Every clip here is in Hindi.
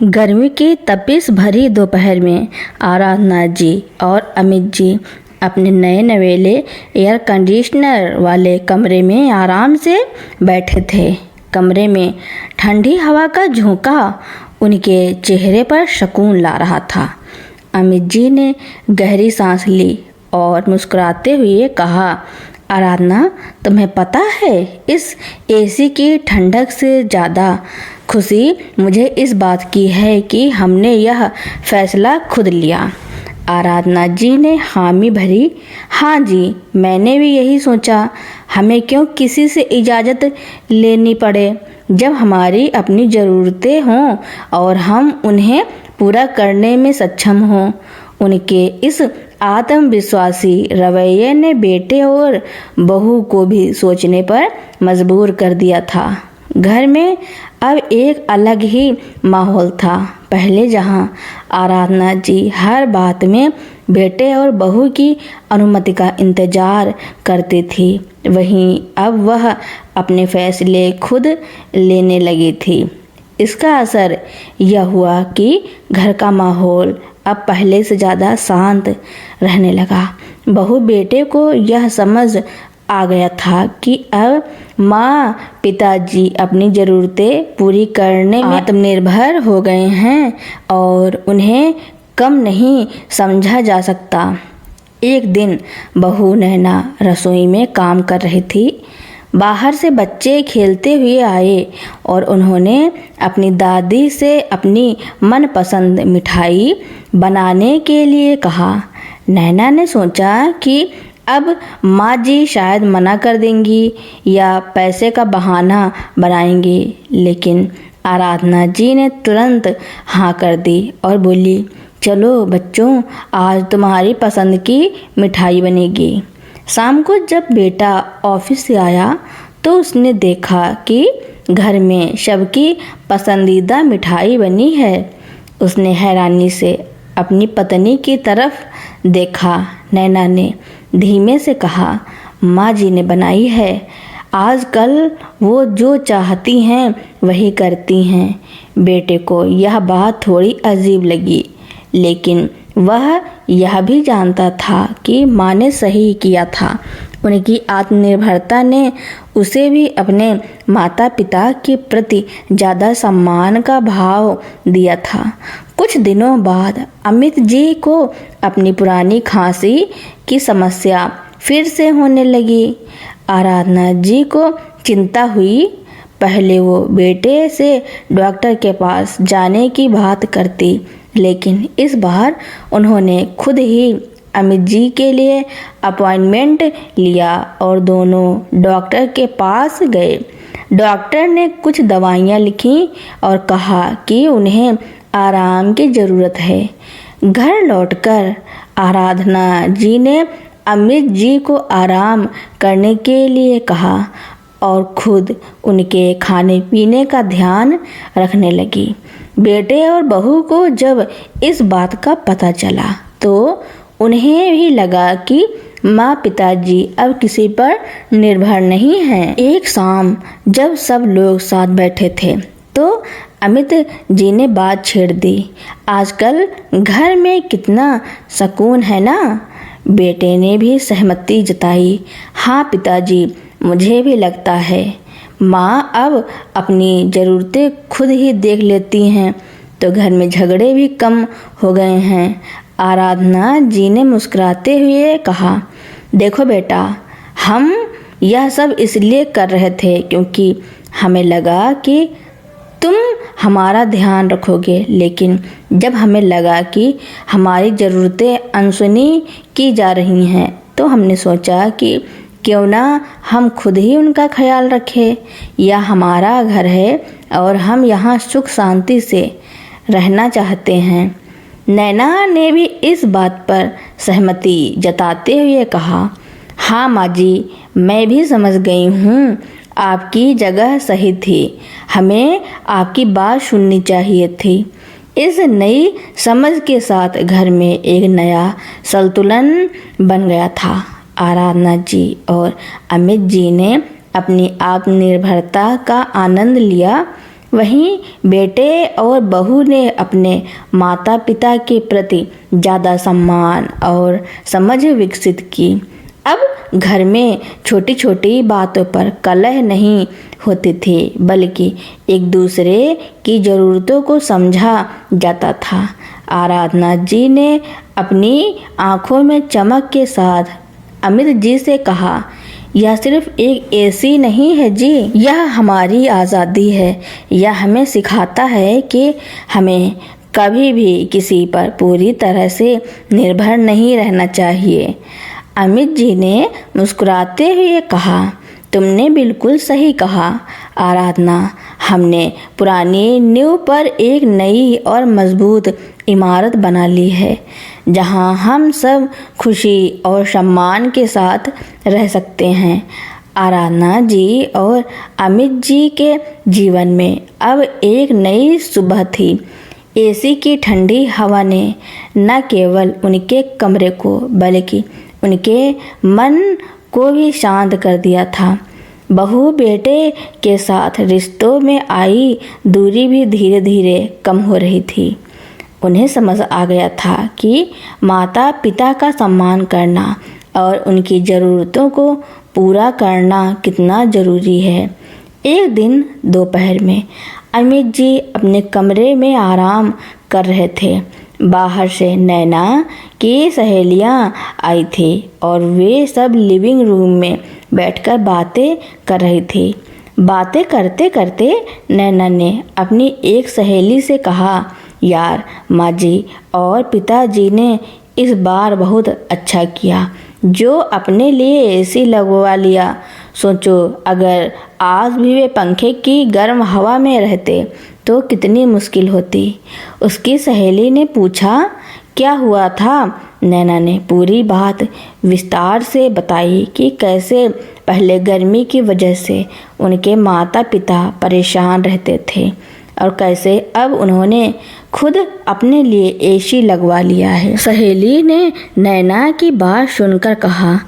गर्मी की तपिश भरी दोपहर में आराधना जी और अमित जी अपने नए नवेले एयर कंडीशनर वाले कमरे में आराम से बैठे थे। कमरे में ठंडी हवा का झोंका उनके चेहरे पर सुकून ला रहा था। अमित जी ने गहरी सांस ली और मुस्कुराते हुए कहा, आराधना, तुम्हें पता है, इस एसी की ठंडक से ज़्यादा खुशी मुझे इस बात की है कि हमने यह फैसला खुद लिया। आराधना जी ने हामी भरी। हाँ जी, मैंने भी यही सोचा। हमें क्यों किसी से इजाज़त लेनी पड़े जब हमारी अपनी ज़रूरतें हों और हम उन्हें पूरा करने में सक्षम हों। उनके इस आत्मविश्वासी रवैये ने बेटे और बहू को भी सोचने पर मजबूर कर दिया था। घर में अब एक अलग ही माहौल था। पहले जहां आराधना जी हर बात में बेटे और बहू की अनुमति का इंतजार करती थी, वहीं अब वह अपने फैसले खुद लेने लगी थी। इसका असर यह हुआ कि घर का माहौल अब पहले से ज़्यादा शांत रहने लगा। बहू बेटे को यह समझ आ गया था कि अब माँ पिताजी अपनी ज़रूरतें पूरी करने में आत्मनिर्भर हो गए हैं और उन्हें कम नहीं समझा जा सकता। एक दिन बहू नैना रसोई में काम कर रही थी। बाहर से बच्चे खेलते हुए आए और उन्होंने अपनी दादी से अपनी मनपसंद मिठाई बनाने के लिए कहा। नैना ने सोचा कि अब माँ जी शायद मना कर देंगी या पैसे का बहाना बनाएंगी, लेकिन आराधना जी ने तुरंत हाँ कर दी और बोली, चलो बच्चों, आज तुम्हारी पसंद की मिठाई बनेगी। शाम को जब बेटा ऑफिस से आया तो उसने देखा कि घर में सबकी पसंदीदा मिठाई बनी है। उसने हैरानी से अपनी पत्नी की तरफ देखा। नैना ने धीमे से कहा, माँ जी ने बनाई है। आजकल वो जो चाहती हैं वही करती हैं। बेटे को यह बात थोड़ी अजीब लगी, लेकिन वह यह भी जानता था कि माँ ने सही किया था। उनकी आत्मनिर्भरता ने उसे भी अपने माता पिता के प्रति ज़्यादा सम्मान का भाव दिया था। कुछ दिनों बाद अमित जी को अपनी पुरानी खांसी की समस्या फिर से होने लगी। आराधना जी को चिंता हुई। पहले वो बेटे से डॉक्टर के पास जाने की बात करती, लेकिन इस बार उन्होंने खुद ही अमित जी के लिए अपॉइंटमेंट लिया और दोनों डॉक्टर के पास गए। डॉक्टर ने कुछ दवाइयाँ लिखी और कहा कि उन्हें आराम की ज़रूरत है। घर लौटकर आराधना जी ने अमित जी को आराम करने के लिए कहा और खुद उनके खाने पीने का ध्यान रखने लगी। बेटे और बहू को जब इस बात का पता चला तो उन्हें भी लगा कि माँ पिताजी अब किसी पर निर्भर नहीं हैं। एक शाम जब सब लोग साथ बैठे थे तो अमित जी ने बात छेड़ दी, आजकल घर में कितना सुकून है ना। बेटे ने भी सहमति जताई। हाँ पिताजी, मुझे भी लगता है। माँ अब अपनी ज़रूरतें खुद ही देख लेती हैं तो घर में झगड़े भी कम हो गए हैं। आराधना जी ने मुस्कुराते हुए कहा, देखो बेटा, हम यह सब इसलिए कर रहे थे क्योंकि हमें लगा कि तुम हमारा ध्यान रखोगे, लेकिन जब हमें लगा कि हमारी ज़रूरतें अनसुनी की जा रही हैं तो हमने सोचा कि क्यों ना हम खुद ही उनका ख्याल रखें। यह हमारा घर है और हम यहाँ सुख शांति से रहना चाहते हैं। नैना ने भी इस बात पर सहमति जताते हुए कहा, हाँ माँ जी, मैं भी समझ गई हूँ, आपकी जगह सही थी। हमें आपकी बात सुननी चाहिए थी। इस नई समझ के साथ घर में एक नया संतुलन बन गया था। आराधना जी और अमित जी ने अपनी आत्मनिर्भरता का आनंद लिया। वहीं बेटे और बहू ने अपने माता पिता के प्रति ज़्यादा सम्मान और समझ विकसित की। अब घर में छोटी छोटी बातों पर कलह नहीं होती थी, बल्कि एक दूसरे की ज़रूरतों को समझा जाता था। आराधना जी ने अपनी आंखों में चमक के साथ अमित जी से कहा, यह सिर्फ एक एसी नहीं है जी, यह हमारी आज़ादी है। यह हमें सिखाता है कि हमें कभी भी किसी पर पूरी तरह से निर्भर नहीं रहना चाहिए। अमित जी ने मुस्कुराते हुए कहा, तुमने बिल्कुल सही कहा आराधना, हमने पुरानी नींव पर एक नई और मजबूत इमारत बना ली है, जहां हम सब खुशी और सम्मान के साथ रह सकते हैं। आराधना जी और अमित जी के जीवन में अब एक नई सुबह थी। एसी की ठंडी हवा ने न केवल उनके कमरे को बल्कि उनके मन को भी शांत कर दिया था। बहू बेटे के साथ रिश्तों में आई दूरी भी धीरे धीरे कम हो रही थी। उन्हें समझ आ गया था कि माता पिता का सम्मान करना और उनकी ज़रूरतों को पूरा करना कितना ज़रूरी है। एक दिन दोपहर में अमित जी अपने कमरे में आराम कर रहे थे। बाहर से नैना की सहेलियां आई थी और वे सब लिविंग रूम में बैठकर बातें कर रही थी। बातें करते करते नैना ने अपनी एक सहेली से कहा, यार माँ जी और पिताजी ने इस बार बहुत अच्छा किया जो अपने लिए एसी लगवा लिया। सोचो अगर आज भी वे पंखे की गर्म हवा में रहते तो कितनी मुश्किल होती। उसकी सहेली ने पूछा, क्या हुआ था? नैना ने पूरी बात विस्तार से बताई कि कैसे पहले गर्मी की वजह से उनके माता पिता परेशान रहते थे और कैसे अब उन्होंने खुद अपने लिए एसी लगवा लिया है। सहेली ने नैना की बात सुनकर कहा,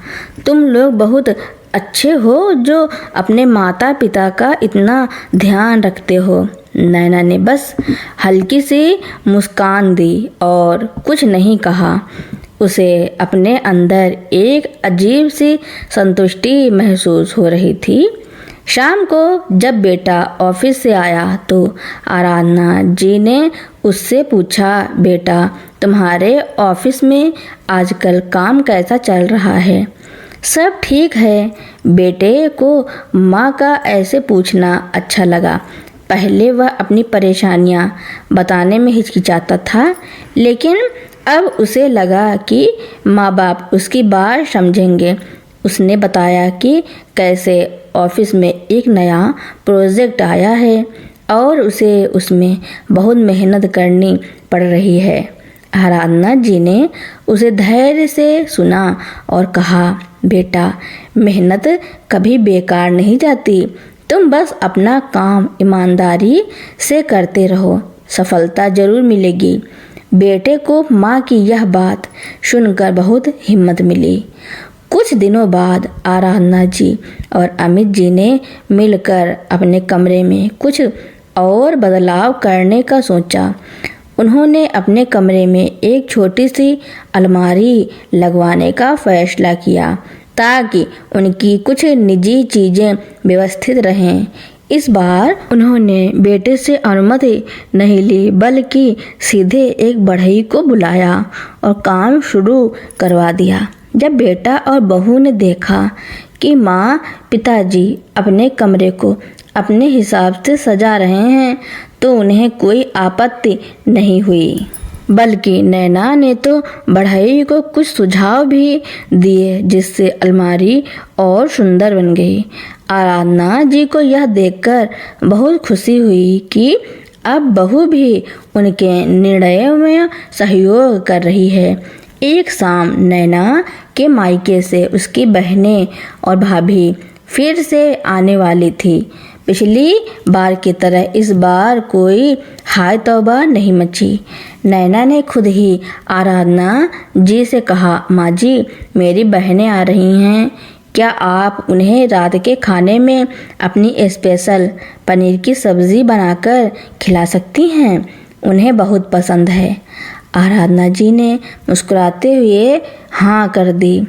तुम लोग बहुत अच्छे हो जो अपने माता पिता का इतना ध्यान रखते हो। नैना ने बस हल्की सी मुस्कान दी और कुछ नहीं कहा। उसे अपने अंदर एक अजीब सी संतुष्टि महसूस हो रही थी। शाम को जब बेटा ऑफिस से आया तो आराधना जी ने उससे पूछा, बेटा तुम्हारे ऑफिस में आजकल काम कैसा चल रहा है? सब ठीक है। बेटे को माँ का ऐसे पूछना अच्छा लगा। पहले वह अपनी परेशानियाँ बताने में हिचकिचाता था, लेकिन अब उसे लगा कि माँ बाप उसकी बात समझेंगे। उसने बताया कि कैसे ऑफिस में एक नया प्रोजेक्ट आया है और उसे उसमें बहुत मेहनत करनी पड़ रही है। आराधना जी ने उसे धैर्य से सुना और कहा, बेटा मेहनत कभी बेकार नहीं जाती। तुम बस अपना काम ईमानदारी से करते रहो, सफलता जरूर मिलेगी। बेटे को माँ की यह बात सुनकर बहुत हिम्मत मिली। कुछ दिनों बाद आराधना जी और अमित जी ने मिलकर अपने कमरे में कुछ और बदलाव करने का सोचा। उन्होंने अपने कमरे में एक छोटी सी अलमारी लगवाने का फैसला किया ताकि उनकी कुछ निजी चीज़ें व्यवस्थित रहें। इस बार उन्होंने बेटे से अनुमति नहीं ली, बल्कि सीधे एक बढ़ई को बुलाया और काम शुरू करवा दिया। जब बेटा और बहू ने देखा कि माँ पिताजी अपने कमरे को अपने हिसाब से सजा रहे हैं तो उन्हें कोई आपत्ति नहीं हुई, बल्कि नैना ने तो बढ़ई को कुछ सुझाव भी दिए जिससे अलमारी और सुंदर बन गई। आराधना जी को यह देखकर बहुत खुशी हुई कि अब बहू भी उनके निर्णयों में सहयोग कर रही है। एक शाम नैना के मायके से उसकी बहनें और भाभी फिर से आने वाली थी। पिछली बार की तरह इस बार कोई हाय तौबा नहीं मची। नैना ने खुद ही आराधना जी से कहा, माँ जी मेरी बहनें आ रही हैं, क्या आप उन्हें रात के खाने में अपनी स्पेशल पनीर की सब्ज़ी बनाकर खिला सकती हैं? उन्हें बहुत पसंद है। आराधना जी ने मुस्कुराते हुए हाँ कर दी।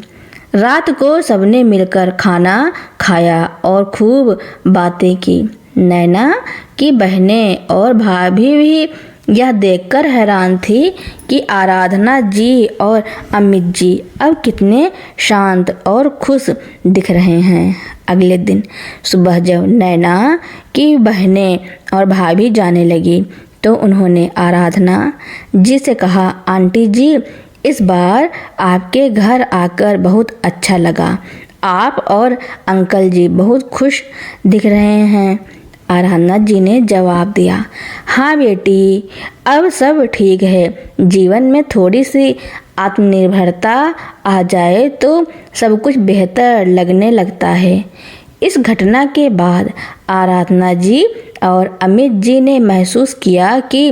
रात को सबने मिलकर खाना खाया और खूब बातें की। नैना की बहनें और भाभी भी यह देखकर हैरान थी कि आराधना जी और अमित जी अब कितने शांत और खुश दिख रहे हैं। अगले दिन सुबह जब नैना की बहनें और भाभी जाने लगी तो उन्होंने आराधना जी से कहा, आंटी जी, इस बार आपके घर आकर बहुत अच्छा लगा। आप और अंकल जी बहुत खुश दिख रहे हैं। आराधना जी ने जवाब दिया, हाँ बेटी, अब सब ठीक है। जीवन में थोड़ी सी आत्मनिर्भरता आ जाए तो सब कुछ बेहतर लगने लगता है। इस घटना के बाद आराधना जी और अमित जी ने महसूस किया कि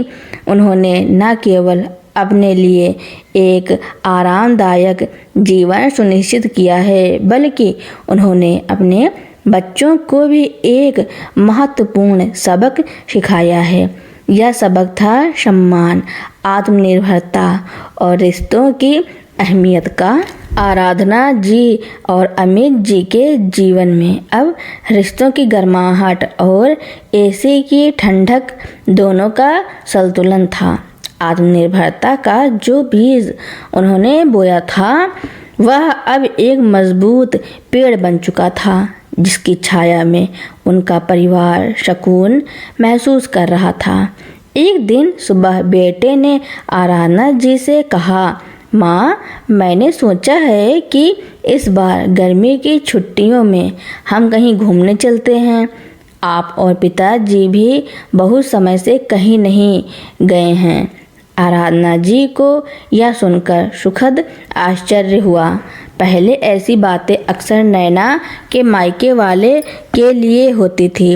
उन्होंने न केवल अपने लिए एक आरामदायक जीवन सुनिश्चित किया है, बल्कि उन्होंने अपने बच्चों को भी एक महत्वपूर्ण सबक सिखाया है। यह सबक था सम्मान, आत्मनिर्भरता और रिश्तों की अहमियत का। आराधना जी और अमित जी के जीवन में अब रिश्तों की गर्माहट और एसी की ठंडक दोनों का संतुलन था। आत्मनिर्भरता का जो बीज उन्होंने बोया था वह अब एक मजबूत पेड़ बन चुका था, जिसकी छाया में उनका परिवार सुकून महसूस कर रहा था। एक दिन सुबह बेटे ने आराधना जी से कहा, माँ, मैंने सोचा है कि इस बार गर्मी की छुट्टियों में हम कहीं घूमने चलते हैं। आप और पिताजी भी बहुत समय से कहीं नहीं गए हैं। आराधना जी को यह सुनकर सुखद आश्चर्य हुआ। पहले ऐसी बातें अक्सर नैना के मायके वाले के लिए होती थी।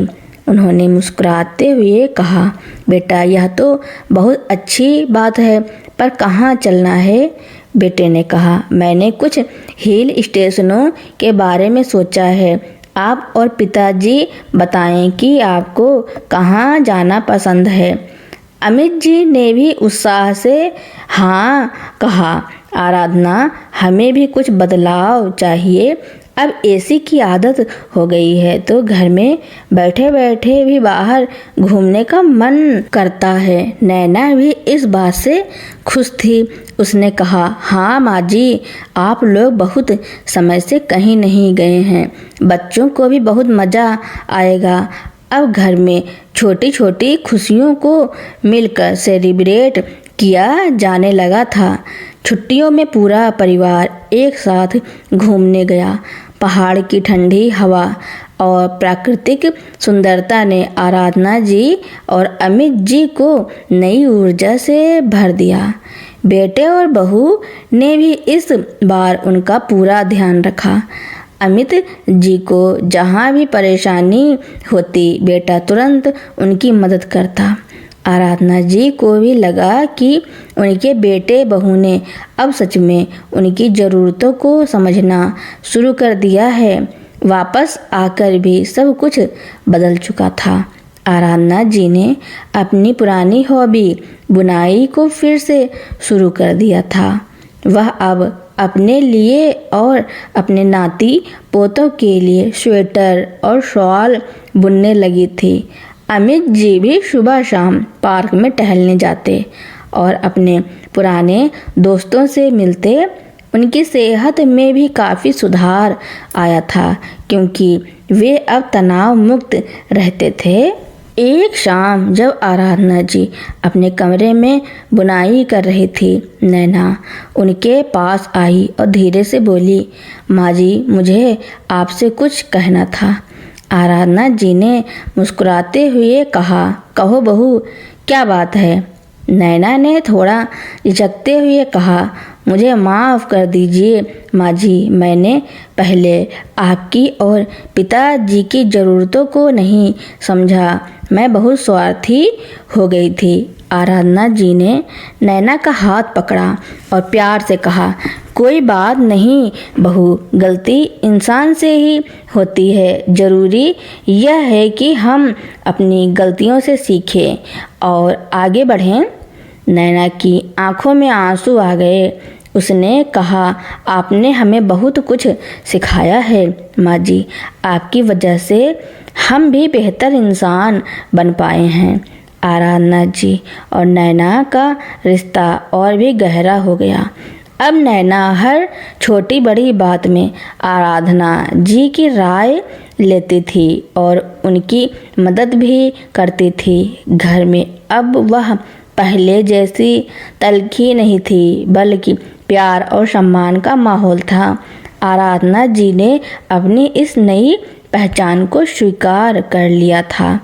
उन्होंने मुस्कुराते हुए कहा, बेटा, यह तो बहुत अच्छी बात है, पर कहाँ चलना है? बेटे ने कहा, मैंने कुछ हिल स्टेशनों के बारे में सोचा है। आप और पिताजी बताएं कि आपको कहाँ जाना पसंद है। अमित जी ने भी उत्साह से हाँ कहा। आराधना, हमें भी कुछ बदलाव चाहिए। अब एसी की आदत हो गई है तो घर में बैठे बैठे भी बाहर घूमने का मन करता है। नैना भी इस बात से खुश थी। उसने कहा, हाँ माँ जी, आप लोग बहुत समय से कहीं नहीं गए हैं। बच्चों को भी बहुत मज़ा आएगा। अब घर में छोटी छोटी खुशियों को मिलकर सेलिब्रेट किया जाने लगा था। छुट्टियों में पूरा परिवार एक साथ घूमने गया। पहाड़ की ठंडी हवा और प्राकृतिक सुंदरता ने आराधना जी और अमित जी को नई ऊर्जा से भर दिया। बेटे और बहू ने भी इस बार उनका पूरा ध्यान रखा। अमित जी को जहाँ भी परेशानी होती, बेटा तुरंत उनकी मदद करता। आराधना जी को भी लगा कि उनके बेटे बहू ने अब सच में उनकी ज़रूरतों को समझना शुरू कर दिया है। वापस आकर भी सब कुछ बदल चुका था। आराधना जी ने अपनी पुरानी हॉबी बुनाई को फिर से शुरू कर दिया था। वह अब अपने लिए और अपने नाती पोतों के लिए स्वेटर और शॉल बुनने लगी थी। अमित जी भी सुबह शाम पार्क में टहलने जाते और अपने पुराने दोस्तों से मिलते। उनकी सेहत में भी काफ़ी सुधार आया था, क्योंकि वे अब तनाव मुक्त रहते थे। एक शाम जब आराधना जी अपने कमरे में बुनाई कर रही थी, नैना उनके पास आई और धीरे से बोली, माँ जी, मुझे आपसे कुछ कहना था। आराधना जी ने मुस्कुराते हुए कहा, कहो बहू, क्या बात है? नैना ने थोड़ा झिझकते हुए कहा, मुझे माफ़ कर दीजिए माँ जी, मैंने पहले आपकी और पिताजी की ज़रूरतों को नहीं समझा। मैं बहुत स्वार्थी हो गई थी। आराधना जी ने नैना का हाथ पकड़ा और प्यार से कहा, कोई बात नहीं बहू, गलती इंसान से ही होती है। ज़रूरी यह है कि हम अपनी गलतियों से सीखें और आगे बढ़ें। नैना की आंखों में आंसू आ गए। उसने कहा, आपने हमें बहुत कुछ सिखाया है माँ जी। आपकी वजह से हम भी बेहतर इंसान बन पाए हैं। आराधना जी और नैना का रिश्ता और भी गहरा हो गया। अब नैना हर छोटी बड़ी बात में आराधना जी की राय लेती थी और उनकी मदद भी करती थी। घर में अब वह पहले जैसी तल्खी नहीं थी, बल्कि प्यार और सम्मान का माहौल था। आराधना जी ने अपनी इस नई पहचान को स्वीकार कर लिया था।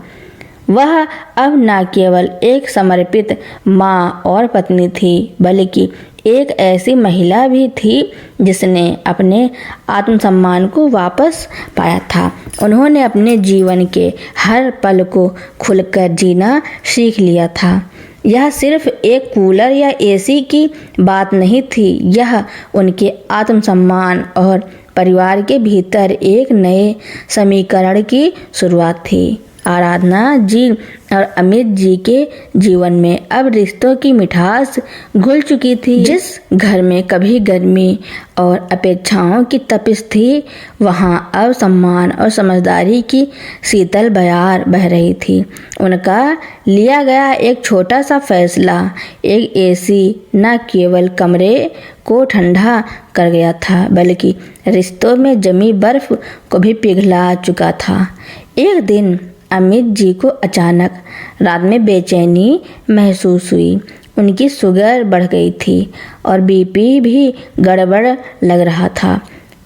वह अब न केवल एक समर्पित माँ और पत्नी थी, बल्कि एक ऐसी महिला भी थी जिसने अपने आत्मसम्मान को वापस पाया था। उन्होंने अपने जीवन के हर पल को खुलकर जीना सीख लिया था। यह सिर्फ एक कूलर या एसी की बात नहीं थी, यह उनके आत्मसम्मान और परिवार के भीतर एक नए समीकरण की शुरुआत थी। आराधना जी और अमित जी के जीवन में अब रिश्तों की मिठास घुल चुकी थी। जिस घर में कभी गर्मी और अपेक्षाओं की तपिश थी, वहाँ अब सम्मान और समझदारी की शीतल बयार बह रही थी। उनका लिया गया एक छोटा सा फैसला, एक एसी, न केवल कमरे को ठंडा कर गया था, बल्कि रिश्तों में जमी बर्फ को भी पिघला चुका था। एक दिन अमित जी को अचानक रात में बेचैनी महसूस हुई। उनकी शुगर बढ़ गई थी और बीपी भी गड़बड़ लग रहा था।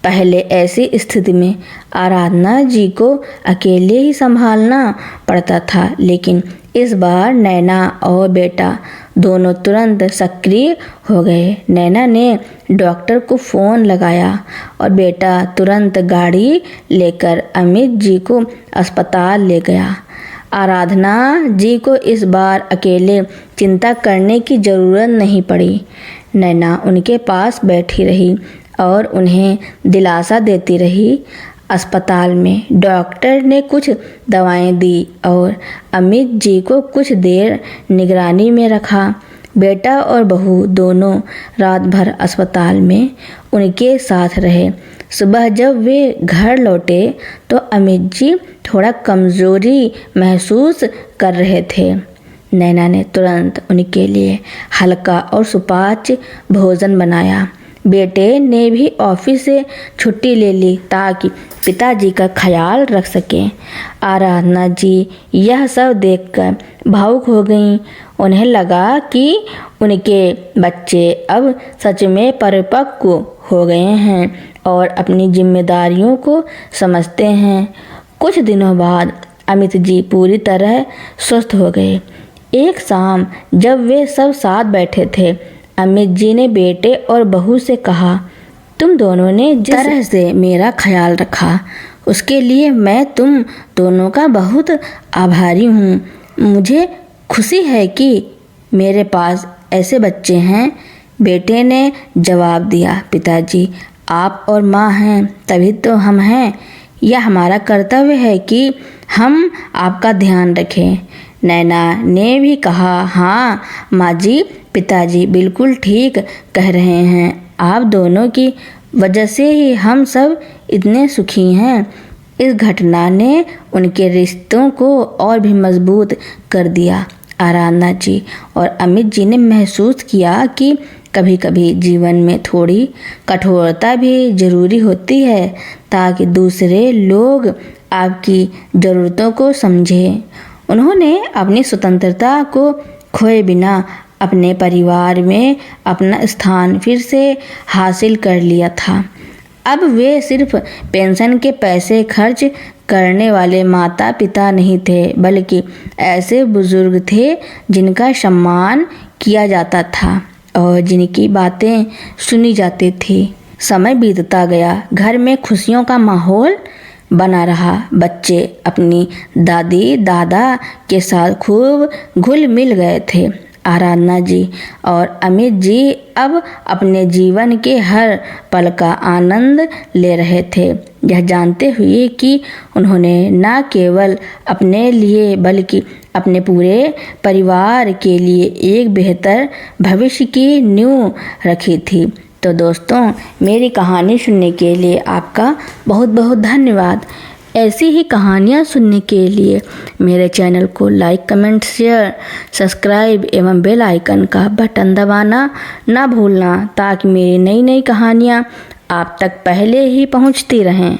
पहले ऐसी स्थिति में आराधना जी को अकेले ही संभालना पड़ता था, लेकिन इस बार नैना और बेटा दोनों तुरंत सक्रिय हो गए। नैना ने डॉक्टर को फ़ोन लगाया और बेटा तुरंत गाड़ी लेकर अमित जी को अस्पताल ले गया। आराधना जी को इस बार अकेले चिंता करने की ज़रूरत नहीं पड़ी। नैना उनके पास बैठी रही और उन्हें दिलासा देती रही। अस्पताल में डॉक्टर ने कुछ दवाएं दी और अमित जी को कुछ देर निगरानी में रखा। बेटा और बहू दोनों रात भर अस्पताल में उनके साथ रहे। सुबह जब वे घर लौटे तो अमित जी थोड़ा कमज़ोरी महसूस कर रहे थे। नैना ने तुरंत उनके लिए हल्का और सुपाच्य भोजन बनाया। बेटे ने भी ऑफिस से छुट्टी ले ली ताकि पिताजी का ख्याल रख सकें। आराधना जी यह सब देखकर भावुक हो गईं। उन्हें लगा कि उनके बच्चे अब सच में परिपक्व हो गए हैं और अपनी जिम्मेदारियों को समझते हैं। कुछ दिनों बाद अमित जी पूरी तरह स्वस्थ हो गए। एक शाम जब वे सब साथ बैठे थे, अमित जी ने बेटे और बहू से कहा, तुम दोनों ने जिस तरह से मेरा ख्याल रखा उसके लिए मैं तुम दोनों का बहुत आभारी हूँ। मुझे खुशी है कि मेरे पास ऐसे बच्चे हैं। बेटे ने जवाब दिया, पिताजी आप और माँ हैं तभी तो हम हैं। यह हमारा कर्तव्य है कि हम आपका ध्यान रखें। नैना ने भी कहा, हाँ माँ जी, पिताजी बिल्कुल ठीक कह रहे हैं। आप दोनों की वजह से ही हम सब इतने सुखी हैं। इस घटना ने उनके रिश्तों को और भी मजबूत कर दिया। आराधना जी और अमित जी ने महसूस किया कि कभी कभी जीवन में थोड़ी कठोरता भी ज़रूरी होती है ताकि दूसरे लोग आपकी ज़रूरतों को समझें। उन्होंने अपनी स्वतंत्रता को खोए बिना अपने परिवार में अपना स्थान फिर से हासिल कर लिया था। अब वे सिर्फ पेंशन के पैसे खर्च करने वाले माता पिता नहीं थे, बल्कि ऐसे बुजुर्ग थे जिनका सम्मान किया जाता था और जिनकी बातें सुनी जाती थी। समय बीतता गया, घर में खुशियों का माहौल बना रहा। बच्चे अपनी दादी दादा के साथ खूब घुल मिल गए थे। आराधना जी और अमित जी अब अपने जीवन के हर पल का आनंद ले रहे थे, यह जानते हुए कि उन्होंने न केवल अपने लिए बल्कि अपने पूरे परिवार के लिए एक बेहतर भविष्य की नींव रखी थी। तो दोस्तों, मेरी कहानी सुनने के लिए आपका बहुत बहुत धन्यवाद। ऐसी ही कहानियाँ सुनने के लिए मेरे चैनल को लाइक, कमेंट, शेयर, सब्सक्राइब एवं बेल आइकन का बटन दबाना ना भूलना, ताकि मेरी नई नई कहानियाँ आप तक पहले ही पहुँचती रहें।